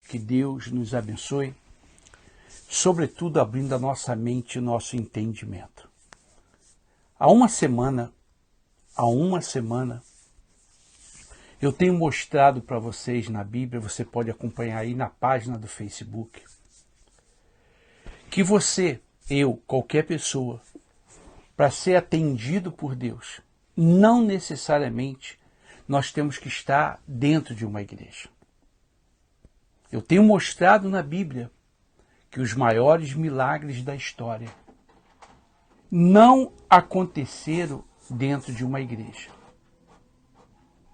Que Deus nos abençoe, sobretudo abrindo a nossa mente e nosso entendimento. Há uma semana, eu tenho mostrado para vocês na Bíblia, você pode acompanhar aí na página do Facebook, que você, eu, qualquer pessoa, para ser atendido por Deus, não necessariamente nós temos que estar dentro de uma igreja. Eu tenho mostrado na Bíblia que os maiores milagres da história não aconteceram dentro de uma igreja.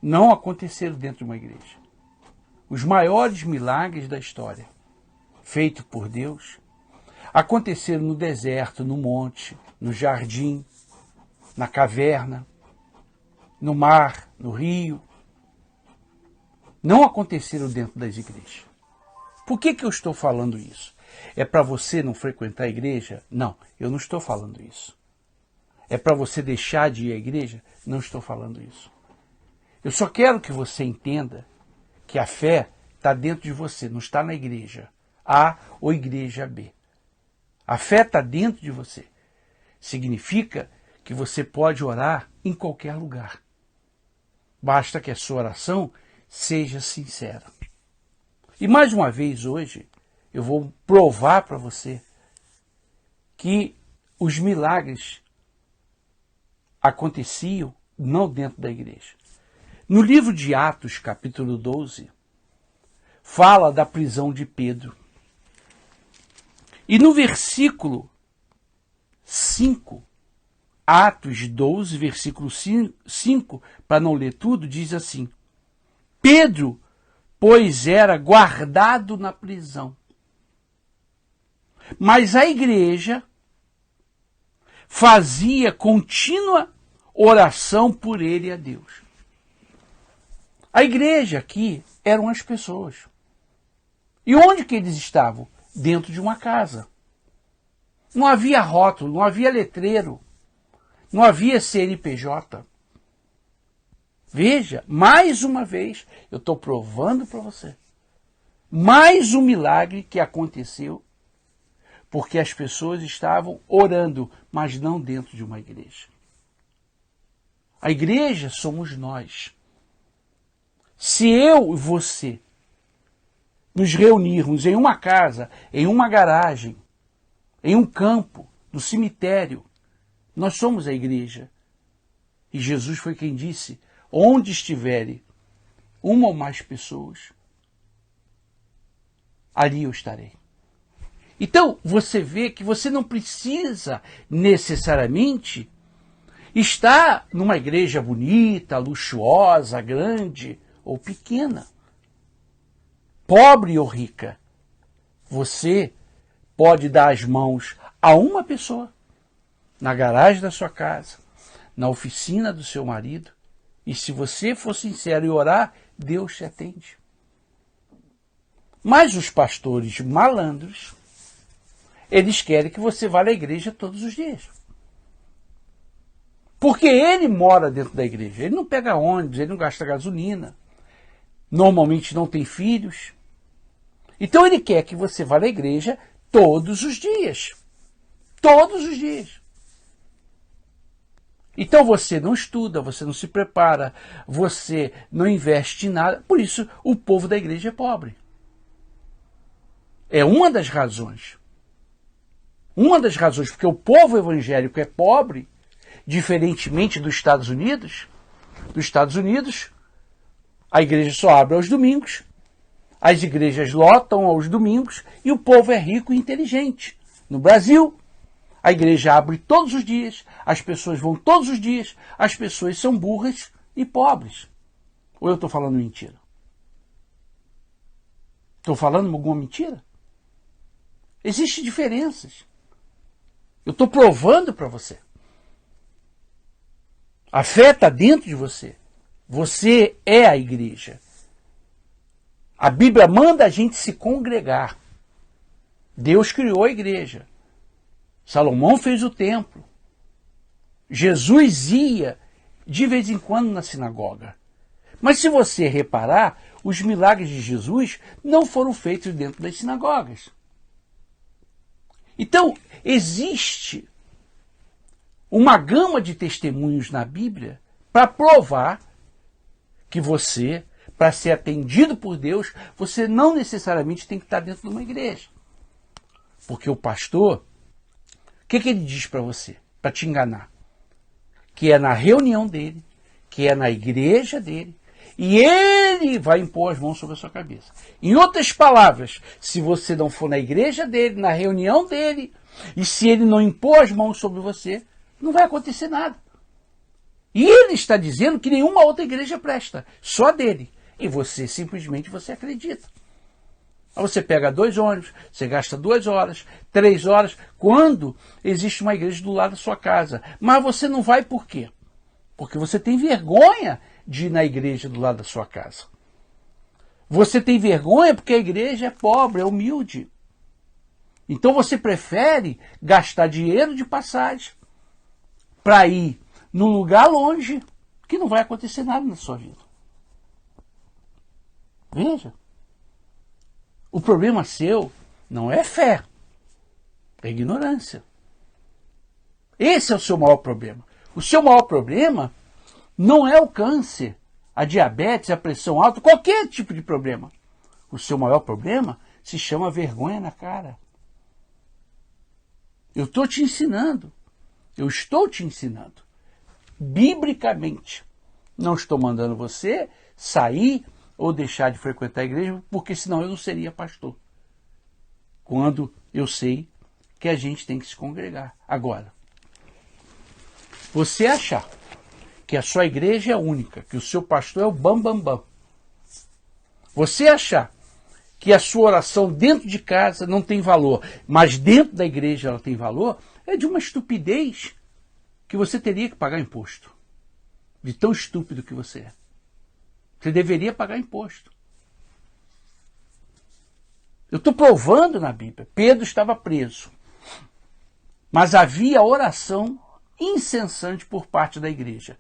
Não aconteceram dentro de uma igreja. Os maiores milagres da história, feitos por Deus, aconteceram no deserto, no monte, no jardim, na caverna, no mar, no rio. Não aconteceram dentro das igrejas. Por que eu estou falando isso? É para você não frequentar a igreja? Não, eu não estou falando isso. É para você deixar de ir à igreja? Não estou falando isso. Eu só quero que você entenda que a fé está dentro de você, não está na igreja A ou igreja B. A fé está dentro de você. Significa que você pode orar em qualquer lugar. Basta que a sua oração seja sincera. E mais uma vez hoje, eu vou provar para você que os milagres aconteciam não dentro da igreja. No livro de Atos, capítulo 12, fala da prisão de Pedro. E no versículo 5, Atos 12, versículo 5, para não ler tudo, diz assim: Pedro, pois era guardado na prisão. Mas a igreja fazia contínua oração por ele a Deus. A igreja aqui eram as pessoas. E onde que eles estavam? Dentro de uma casa. Não havia rótulo, não havia letreiro, não havia CNPJ. Veja, mais uma vez, eu estou provando para você. Mais um milagre que aconteceu porque as pessoas estavam orando, mas não dentro de uma igreja. A igreja somos nós. Se eu e você nos reunirmos em uma casa, em uma garagem, em um campo, no cemitério, nós somos a igreja. E Jesus foi quem disse: onde estiverem uma ou mais pessoas, ali eu estarei. Então, você vê que você não precisa necessariamente estar numa igreja bonita, luxuosa, grande ou pequena, pobre ou rica. Você pode dar as mãos a uma pessoa, na garagem da sua casa, na oficina do seu marido, e se você for sincero e orar, Deus te atende. Mas os pastores malandros, eles querem que você vá à igreja todos os dias. Porque ele mora dentro da igreja. Ele não pega ônibus, ele não gasta gasolina. Normalmente não tem filhos. Então ele quer que você vá à igreja todos os dias. Todos os dias. Então você não estuda, você não se prepara, você não investe em nada. Por isso o povo da igreja é pobre. É uma das razões. Uma das razões porque o povo evangélico é pobre, diferentemente dos Estados Unidos. Nos Estados Unidos, a igreja só abre aos domingos, as igrejas lotam aos domingos e o povo é rico e inteligente. No Brasil, a igreja abre todos os dias, as pessoas vão todos os dias, as pessoas são burras e pobres. Ou eu estou falando mentira? Estou falando alguma mentira? Existem diferenças. Eu estou provando para você. A fé está dentro de você. Você é a igreja. A Bíblia manda a gente se congregar. Deus criou a igreja. Salomão fez o templo. Jesus ia de vez em quando na sinagoga. Mas se você reparar, os milagres de Jesus não foram feitos dentro das sinagogas. Então, existe uma gama de testemunhos na Bíblia para provar que você, para ser atendido por Deus, você não necessariamente tem que estar dentro de uma igreja. Porque o pastor, o que ele diz para você? Para te enganar. Que é na reunião dele, que é na igreja dele, e ele vai impor as mãos sobre a sua cabeça. Em outras palavras, se você não for na igreja dele, na reunião dele, e se ele não impor as mãos sobre você, não vai acontecer nada. E ele está dizendo que nenhuma outra igreja presta, só dele. E você simplesmente acredita. Aí você pega 2 ônibus, você gasta 2 horas, 3 horas, quando existe uma igreja do lado da sua casa. Mas você não vai por quê? Porque você tem vergonha de ir na igreja do lado da sua casa. Você tem vergonha porque a igreja é pobre, é humilde. Então você prefere gastar dinheiro de passagem para ir num lugar longe que não vai acontecer nada na sua vida. Veja. O problema seu não é fé, é ignorância. Esse é o seu maior problema. O seu maior problema não é o câncer, a diabetes, a pressão alta, qualquer tipo de problema. O seu maior problema se chama vergonha na cara. Eu estou te ensinando. Biblicamente. Não estou mandando você sair ou deixar de frequentar a igreja, porque senão eu não seria pastor. Quando eu sei que a gente tem que se congregar. Agora, você achar que a sua igreja é única, que o seu pastor é o bam. Você achar que a sua oração dentro de casa não tem valor, mas dentro da igreja ela tem valor, é de uma estupidez que você teria que pagar imposto. De tão estúpido que você é. Você deveria pagar imposto. Eu estou provando na Bíblia. Pedro estava preso. Mas havia oração incessante por parte da igreja.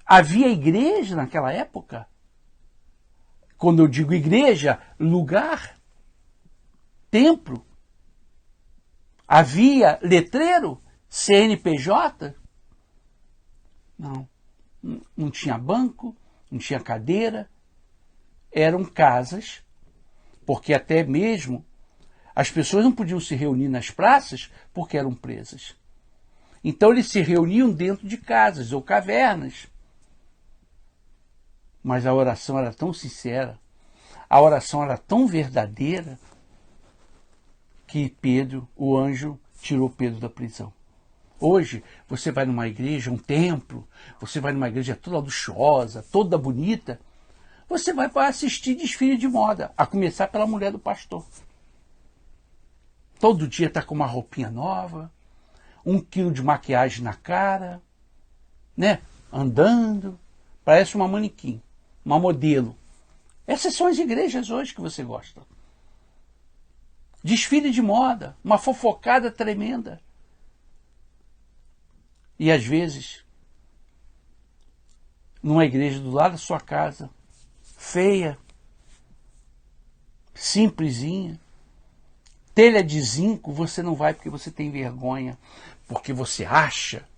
Havia igreja naquela época? Quando eu digo igreja, lugar, templo. Havia letreiro, CNPJ? Não tinha banco, não tinha cadeira. Eram casas, porque até mesmo as pessoas não podiam se reunir nas praças porque eram presas. Então eles se reuniam dentro de casas ou cavernas. Mas a oração era tão sincera, a oração era tão verdadeira, que Pedro, o anjo, tirou Pedro da prisão. Hoje, você vai numa igreja, um templo, você vai numa igreja toda luxuosa, toda bonita, você vai para assistir desfile de moda, a começar pela mulher do pastor. Todo dia está com uma roupinha nova, 1 quilo de maquiagem na cara, né? Andando, parece uma manequim, uma modelo. Essas são as igrejas hoje que você gosta. Desfile de moda, uma fofocada tremenda. E às vezes, numa igreja do lado da sua casa, feia, simplesinha, telha de zinco, você não vai porque você tem vergonha, porque você acha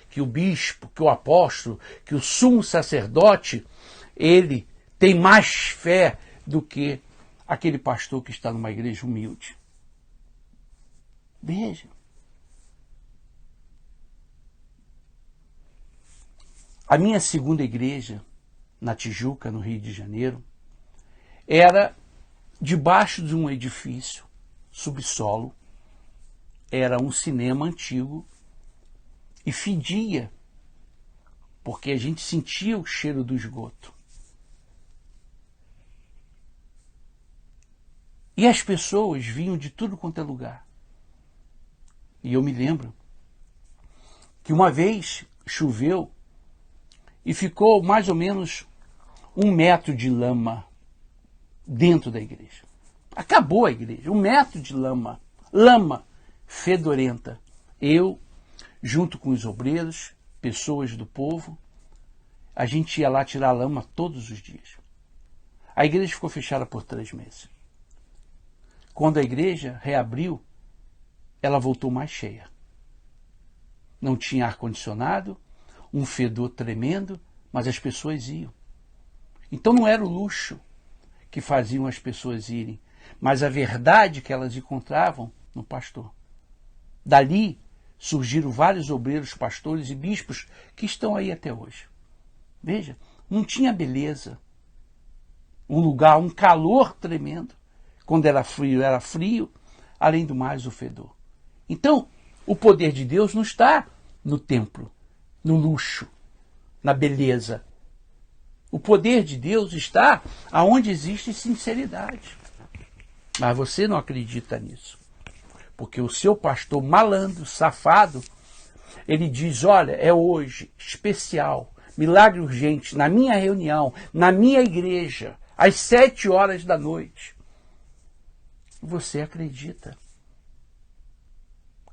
que o bispo, que o apóstolo, que o sumo sacerdote, ele tem mais fé do que aquele pastor que está numa igreja humilde. Veja. A minha segunda igreja, na Tijuca, no Rio de Janeiro, era debaixo de um edifício, subsolo, era um cinema antigo e fedia, porque a gente sentia o cheiro do esgoto. E as pessoas vinham de tudo quanto é lugar. E eu me lembro que uma vez choveu e ficou mais ou menos 1 metro de lama dentro da igreja. Acabou a igreja, 1 metro de lama. Lama fedorenta. Eu, junto com os obreiros, pessoas do povo, a gente ia lá tirar lama todos os dias. A igreja ficou fechada por 3 meses. Quando a igreja reabriu, ela voltou mais cheia. Não tinha ar-condicionado, um fedor tremendo, mas as pessoas iam. Então não era o luxo que faziam as pessoas irem, mas a verdade que elas encontravam no pastor. Dali surgiram vários obreiros, pastores e bispos que estão aí até hoje. Veja, não tinha beleza, um lugar, um calor tremendo. Quando era frio, além do mais o fedor. Então, o poder de Deus não está no templo, no luxo, na beleza. O poder de Deus está aonde existe sinceridade. Mas você não acredita nisso. Porque o seu pastor malandro, safado, ele diz, olha, é hoje, especial, milagre urgente, na minha reunião, na minha igreja, às 7 horas da noite. Você acredita.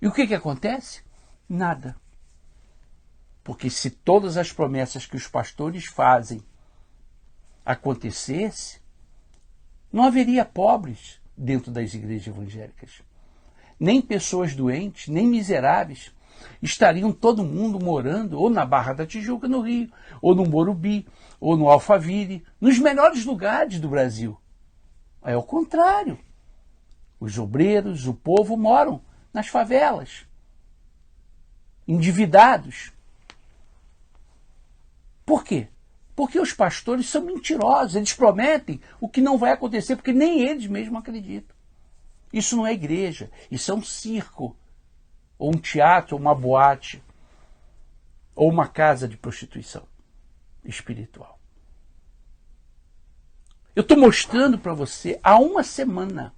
E o que acontece? Nada. Porque se todas as promessas que os pastores fazem acontecesse, não haveria pobres dentro das igrejas evangélicas. Nem pessoas doentes, nem miseráveis. Estariam todo mundo morando ou na Barra da Tijuca, no Rio, ou no Morumbi, ou no Alphaville, nos melhores lugares do Brasil. É o contrário. Os obreiros, o povo moram nas favelas, endividados. Por quê? Porque os pastores são mentirosos, eles prometem o que não vai acontecer, porque nem eles mesmos acreditam. Isso não é igreja, isso é um circo, ou um teatro, ou uma boate, ou uma casa de prostituição espiritual. Eu estou mostrando para você há uma semana,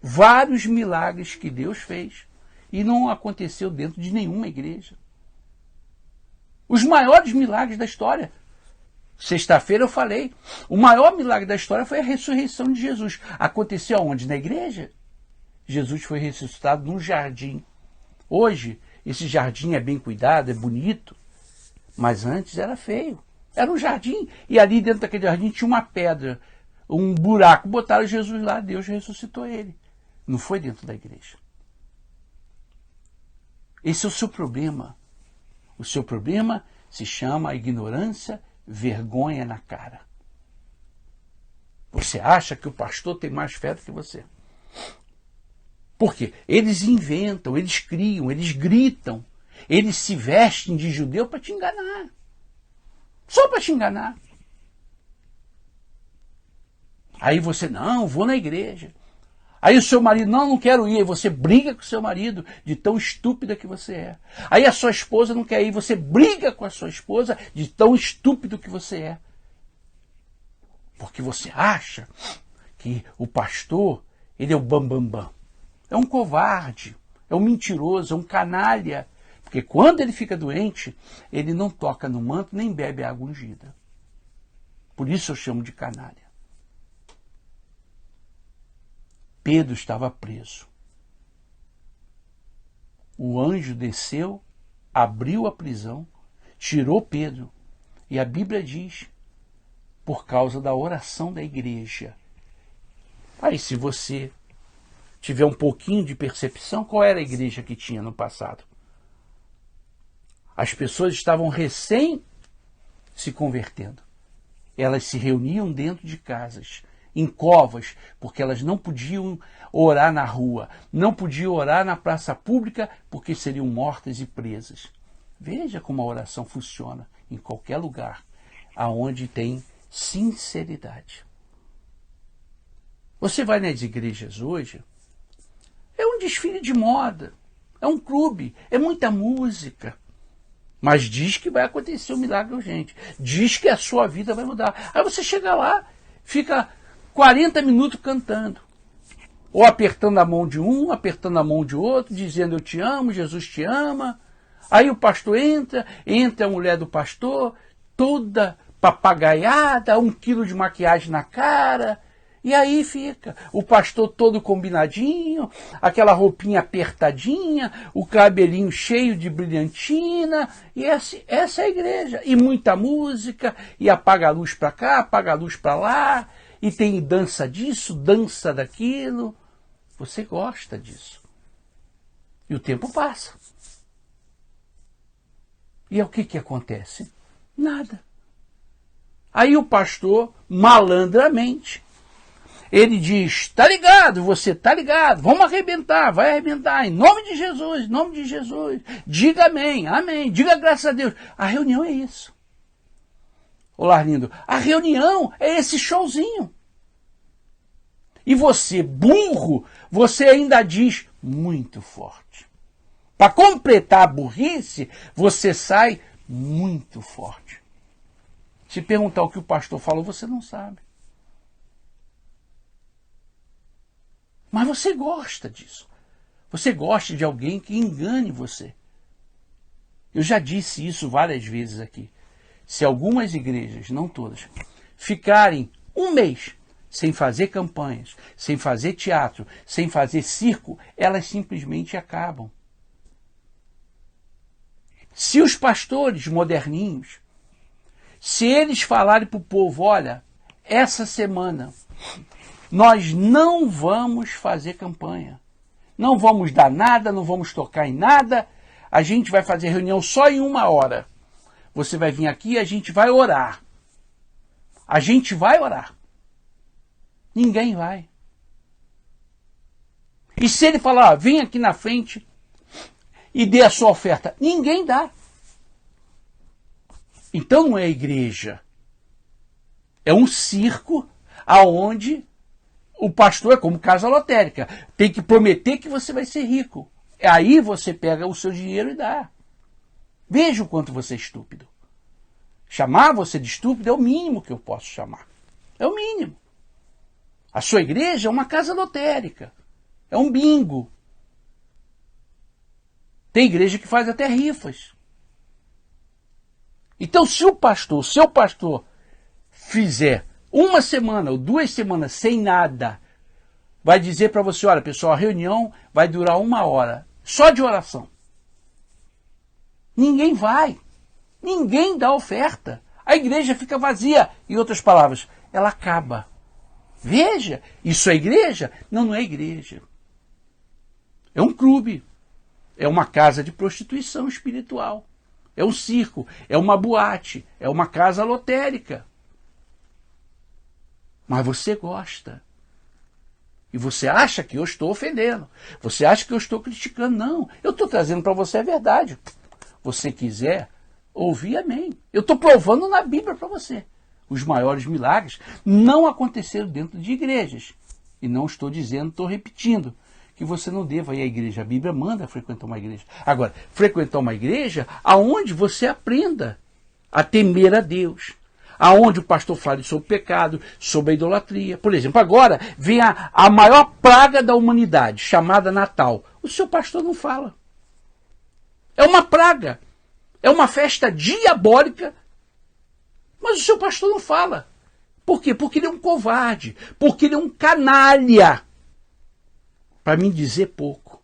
vários milagres que Deus fez e não aconteceu dentro de nenhuma igreja. Os maiores milagres da história. Sexta-feira eu falei, o maior milagre da história foi a ressurreição de Jesus. Aconteceu aonde? Na igreja? Jesus foi ressuscitado num jardim. Hoje, esse jardim é bem cuidado, é bonito, mas antes era feio. Era um jardim e ali dentro daquele jardim tinha uma pedra, um buraco. Botaram Jesus lá, Deus ressuscitou ele. Não foi dentro da igreja. Esse é o seu problema. O seu problema se chama ignorância, vergonha na cara. Você acha que o pastor tem mais fé do que você. Por quê? Eles inventam, eles criam, eles gritam, eles se vestem de judeu para te enganar. Só para te enganar. Aí você, não, vou na igreja. Aí o seu marido, não quero ir. Aí você briga com o seu marido, de tão estúpida que você é. Aí a sua esposa não quer ir. Você briga com a sua esposa, de tão estúpido que você é. Porque você acha que o pastor, ele é o bambambam. É um covarde, é um mentiroso, é um canalha. Porque quando ele fica doente, ele não toca no manto, nem bebe água ungida. Por isso eu chamo de canalha. Pedro estava preso. O anjo desceu, abriu a prisão, tirou Pedro. E a Bíblia diz, por causa da oração da igreja. Aí se você tiver um pouquinho de percepção, qual era a igreja que tinha no passado? As pessoas estavam recém se convertendo. Elas se reuniam dentro de casas, em covas, porque elas não podiam orar na rua, não podiam orar na praça pública, porque seriam mortas e presas. Veja como a oração funciona em qualquer lugar, aonde tem sinceridade. Você vai nas igrejas hoje, é um desfile de moda, é um clube, é muita música. Mas diz que vai acontecer um milagre urgente. Diz que a sua vida vai mudar. Aí você chega lá, fica 40 minutos cantando. Ou apertando a mão de um, apertando a mão de outro, dizendo eu te amo, Jesus te ama. Aí o pastor entra a mulher do pastor, toda papagaiada, 1 quilo de maquiagem na cara, E aí fica o pastor todo combinadinho, aquela roupinha apertadinha, o cabelinho cheio de brilhantina, e essa é a igreja. E muita música, e apaga a luz para cá, apaga a luz para lá, e tem dança disso, dança daquilo. Você gosta disso. E o tempo passa. E é o que acontece? Nada. Aí o pastor, malandramente, ele diz, tá ligado, você tá ligado, vamos arrebentar, vai arrebentar, em nome de Jesus, diga amém, amém, diga graças a Deus. A reunião é isso. Olá, lindo, a reunião é esse showzinho. E você, burro, você ainda diz muito forte. Para completar a burrice, você sai muito forte. Se perguntar o que o pastor falou, você não sabe. Mas você gosta disso. Você gosta de alguém que engane você. Eu já disse isso várias vezes aqui. Se algumas igrejas, não todas, ficarem um mês sem fazer campanhas, sem fazer teatro, sem fazer circo, elas simplesmente acabam. Se os pastores moderninhos, se eles falarem para o povo, olha, essa semana nós não vamos fazer campanha, não vamos dar nada, não vamos tocar em nada, a gente vai fazer reunião só em 1 hora. Você vai vir aqui e a gente vai orar. A gente vai orar. Ninguém vai. E se ele falar, vem aqui na frente e dê a sua oferta, ninguém dá. Então não é igreja. É um circo aonde o pastor é como casa lotérica. Tem que prometer que você vai ser rico. Aí você pega o seu dinheiro e dá. Veja o quanto você é estúpido. Chamar você de estúpido é o mínimo que eu posso chamar. É o mínimo. A sua igreja é uma casa lotérica. É um bingo. Tem igreja que faz até rifas. Então, se o seu pastor, fizer 1 semana ou 2 semanas sem nada, vai dizer para você, olha, pessoal, a reunião vai durar 1 hora, só de oração. Ninguém vai. Ninguém dá oferta. A igreja fica vazia. Em outras palavras, ela acaba. Veja, isso é igreja? Não, não é igreja. É um clube. É uma casa de prostituição espiritual. É um circo. É uma boate. É uma casa lotérica. Mas você gosta. E você acha que eu estou ofendendo. Você acha que eu estou criticando. Não, eu estou trazendo para você a verdade. Você quiser ouvir, amém. Eu estou provando na Bíblia para você. Os maiores milagres não aconteceram dentro de igrejas. E não estou dizendo, estou repetindo, que você não deva ir à igreja. A Bíblia manda frequentar uma igreja. Agora, frequentar uma igreja aonde você aprenda a temer a Deus. Aonde o pastor fale sobre o pecado, sobre a idolatria. Por exemplo, agora vem a maior praga da humanidade, chamada Natal. O seu pastor não fala. É uma praga. É uma festa diabólica. Mas o seu pastor não fala. Por quê? Porque ele é um covarde. Porque ele é um canalha. Para mim dizer pouco.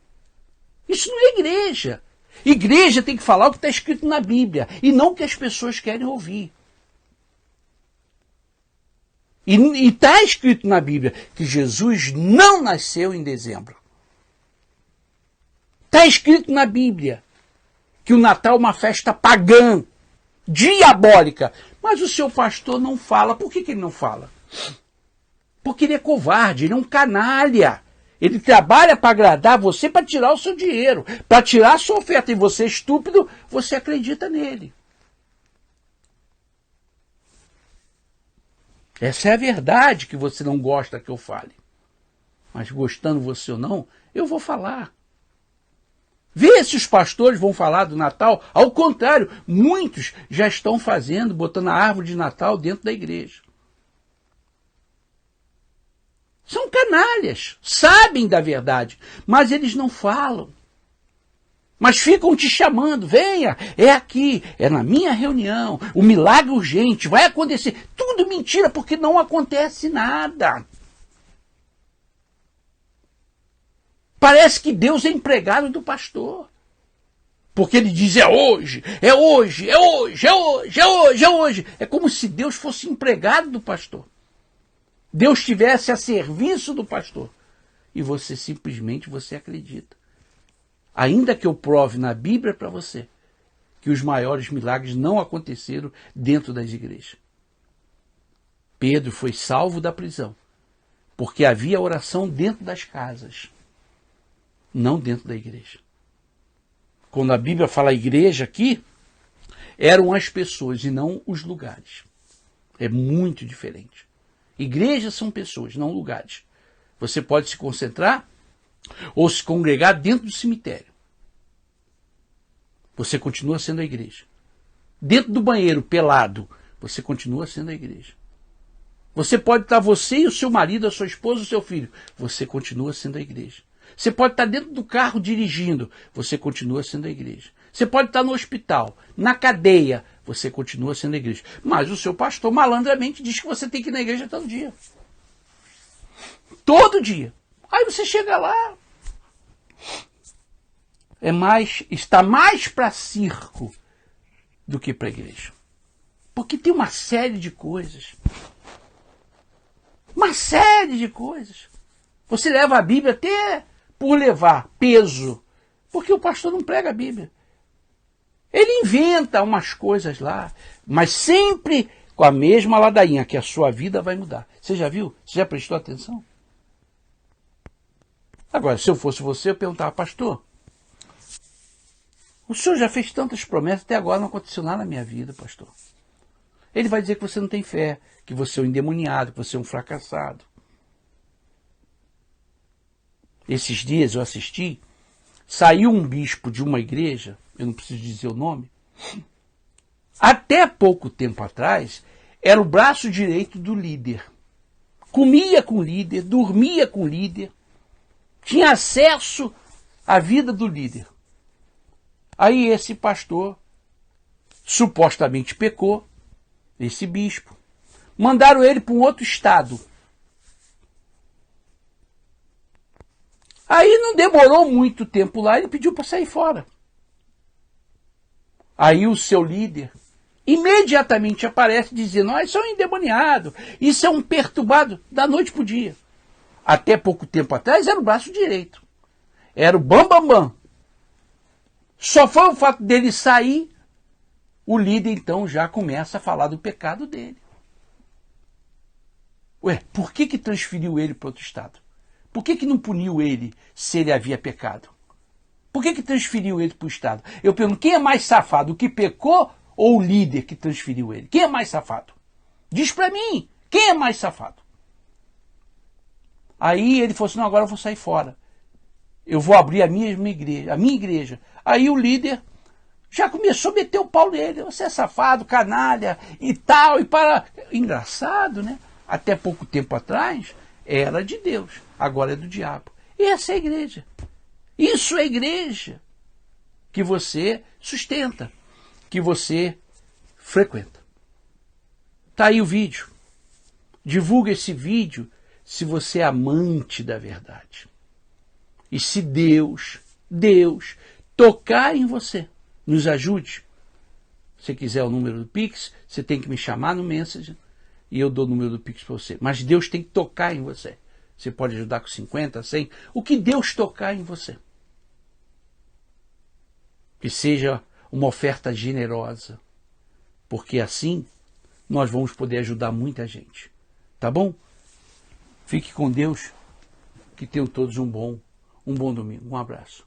Isso não é igreja. Igreja tem que falar o que está escrito na Bíblia. E não o que as pessoas querem ouvir. E está escrito na Bíblia que Jesus não nasceu em dezembro. Está escrito na Bíblia que o Natal é uma festa pagã, diabólica. Mas o seu pastor não fala. Por que ele não fala? Porque ele é covarde, ele é um canalha. Ele trabalha para agradar você, para tirar o seu dinheiro, para tirar a sua oferta. E você, estúpido, você acredita nele. Essa é a verdade que você não gosta que eu fale. Mas gostando você ou não, eu vou falar. Vê se os pastores vão falar do Natal. Ao contrário, muitos já estão fazendo, botando a árvore de Natal dentro da igreja. São canalhas, sabem da verdade, mas eles não falam. Mas ficam te chamando, venha, é aqui, é na minha reunião, o milagre urgente, vai acontecer. Tudo mentira, porque não acontece nada. Parece que Deus é empregado do pastor. Porque ele diz, é hoje, é hoje, é hoje, é hoje, é hoje, é hoje. É como se Deus fosse empregado do pastor. Deus estivesse a serviço do pastor. E você simplesmente acredita. Ainda que eu prove na Bíblia para você que os maiores milagres não aconteceram dentro das igrejas. Pedro foi salvo da prisão, porque havia oração dentro das casas, não dentro da igreja. Quando a Bíblia fala igreja aqui, eram as pessoas e não os lugares. É muito diferente. Igrejas são pessoas, não lugares. Você pode se concentrar ou se congregar dentro do cemitério. Você continua sendo a igreja. Dentro do banheiro, pelado, você continua sendo a igreja. Você pode estar você e o seu marido, a sua esposa, o seu filho. Você continua sendo a igreja. Você pode estar dentro do carro dirigindo. Você continua sendo a igreja. Você pode estar no hospital, na cadeia. Você continua sendo a igreja. Mas o seu pastor malandramente diz que você tem que ir na igreja todo dia. Todo dia. Aí você chega lá. Está mais para circo do que para a igreja. Porque tem uma série de coisas. Uma série de coisas. Você leva a Bíblia até por levar peso. Porque o pastor não prega a Bíblia. Ele inventa umas coisas lá, mas sempre com a mesma ladainha, que a sua vida vai mudar. Você já viu? Você já prestou atenção? Agora, se eu fosse você, eu perguntava, pastor, o senhor já fez tantas promessas, até agora não aconteceu nada na minha vida, pastor. Ele vai dizer que você não tem fé, que você é um endemoniado, que você é um fracassado. Esses dias eu assisti, saiu um bispo de uma igreja, eu não preciso dizer o nome, até pouco tempo atrás, era o braço direito do líder. Comia com o líder, dormia com o líder, tinha acesso à vida do líder. Aí esse pastor supostamente pecou, esse bispo. Mandaram ele para um outro estado. Aí não demorou muito tempo lá, ele pediu para sair fora. Aí o seu líder imediatamente aparece dizendo, isso é um endemoniado, isso é um perturbado, da noite para o dia. Até pouco tempo atrás era o braço direito. Era o bam. Só foi o fato dele sair, o líder então já começa a falar do pecado dele. Ué, por que transferiu ele para outro estado? Por que não puniu ele se ele havia pecado? Por que transferiu ele para o estado? Eu pergunto, quem é mais safado, o que pecou ou o líder que transferiu ele? Quem é mais safado? Diz para mim, quem é mais safado? Aí ele falou assim, não, agora eu vou sair fora. Eu vou abrir a minha igreja. Aí o líder já começou a meter o pau nele. Você é safado, canalha e tal. Engraçado, né? Até pouco tempo atrás era de Deus. Agora é do diabo. E essa é a igreja. Isso é a igreja que você sustenta, que você frequenta. Tá aí o vídeo. Divulga esse vídeo se você é amante da verdade. E se Deus tocar em você, nos ajude. Se quiser o número do Pix, você tem que me chamar no Messenger e eu dou o número do Pix para você. Mas Deus tem que tocar em você. Você pode ajudar com 50, 100, o que Deus tocar em você. Que seja uma oferta generosa, porque assim nós vamos poder ajudar muita gente. Tá bom? Fique com Deus, que tenham todos um bom domingo. Um abraço.